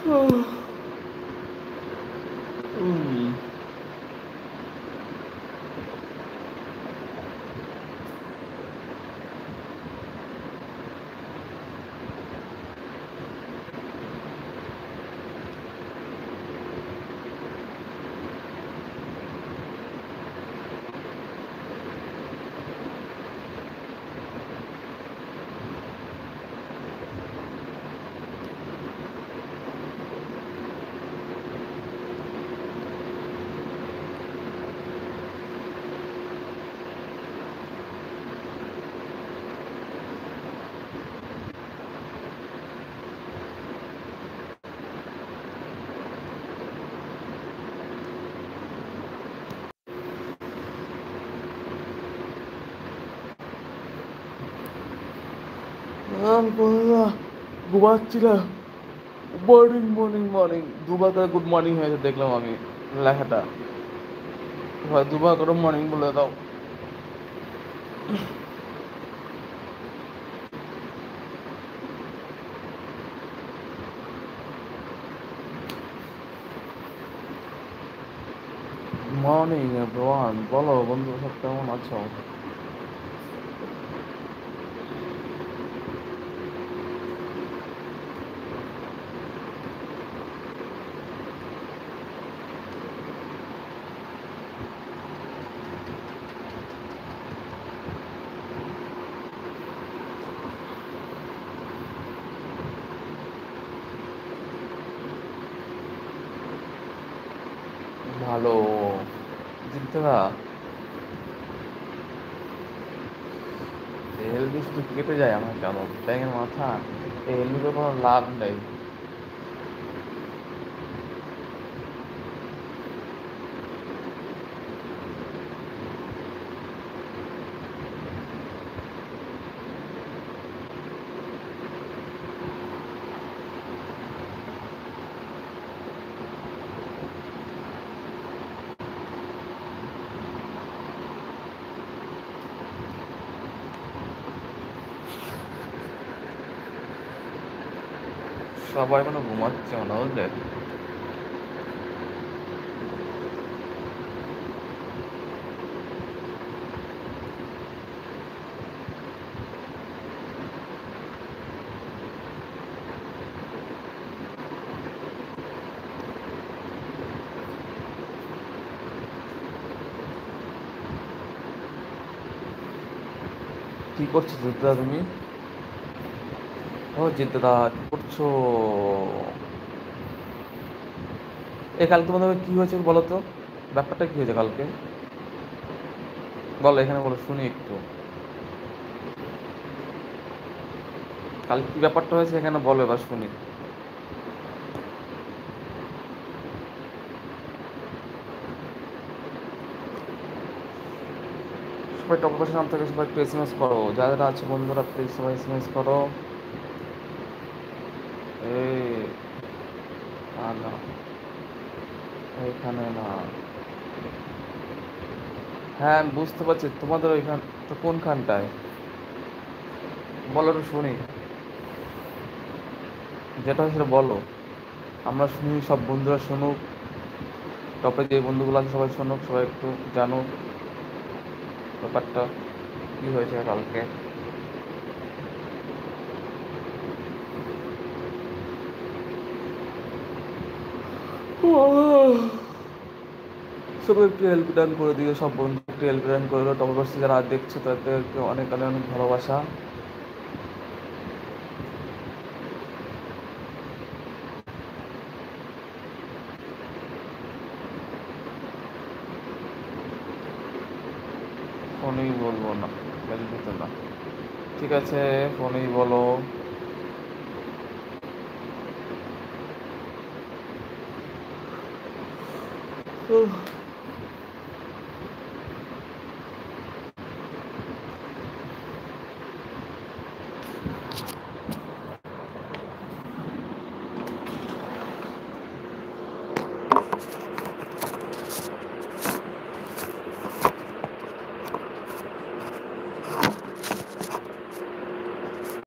উম, বন্ধুরা, ঘুমাচ্ছিলাম। Morning morning morning, দুবার করে গুড মর্নিং হয়েছে দেখলাম আমি লেখাটা। এবার দুবার করে মর্নিং বলে দাও। মর্নিং এভরিওয়ান, বলো বন্ধু সব কেমন আছো? ভালো। জিদ্দা, হেলদি শুধু কেটে যায় আমার, কেন ব্যাঙের মাথা। এই হেলদিতে কোনো লাভ নেই। সবাই মানে ঘুমাচ্ছে মনে, বুঝলে? কি করছো জিদ্দা তুমি? ও জিদ্দা, কি করছো? এ কালকে তোমাদের কি হয়েছে বলো তো? ব্যাপারটা কি হয়েছে কালকে? বলো, এখানে বলো, শুনি একটু। কালকে কি ব্যাপারটা হয়েছে এখানে বলো, এবার শুনি। সবাই টপ পাশে নাম থেকে সবাই একটু এসএমএস করো, যারা যারা আছে বন্ধুরা প্লিজ সবাই এসএমএস করো। এই না, এইখানে না। হ্যাঁ আমি বুঝতে পারছি, তোমাদের ওইখান তো কোনখানটায়? বলো একটু শুনি, যেটা হয় সেটা বলো। আমরা শুনি, সব বন্ধুরা শুনুক। টপে যে বন্ধুগুলো আছে সবাই শুনুক, সবাই একটু জানুক ব্যাপারটা কি হয়েছে কালকে। সবাই একটু হেল্প ডান করে দিও, সব বন্ধু একটু হেল্প ডান করে দিও। টপার যারা দেখছো তাদেরকে অনেক অনেক অনেক ভালোবাসা। ফোনেই বলবো না, হেল্প না। ঠিক আছে, ফোনেই বলো।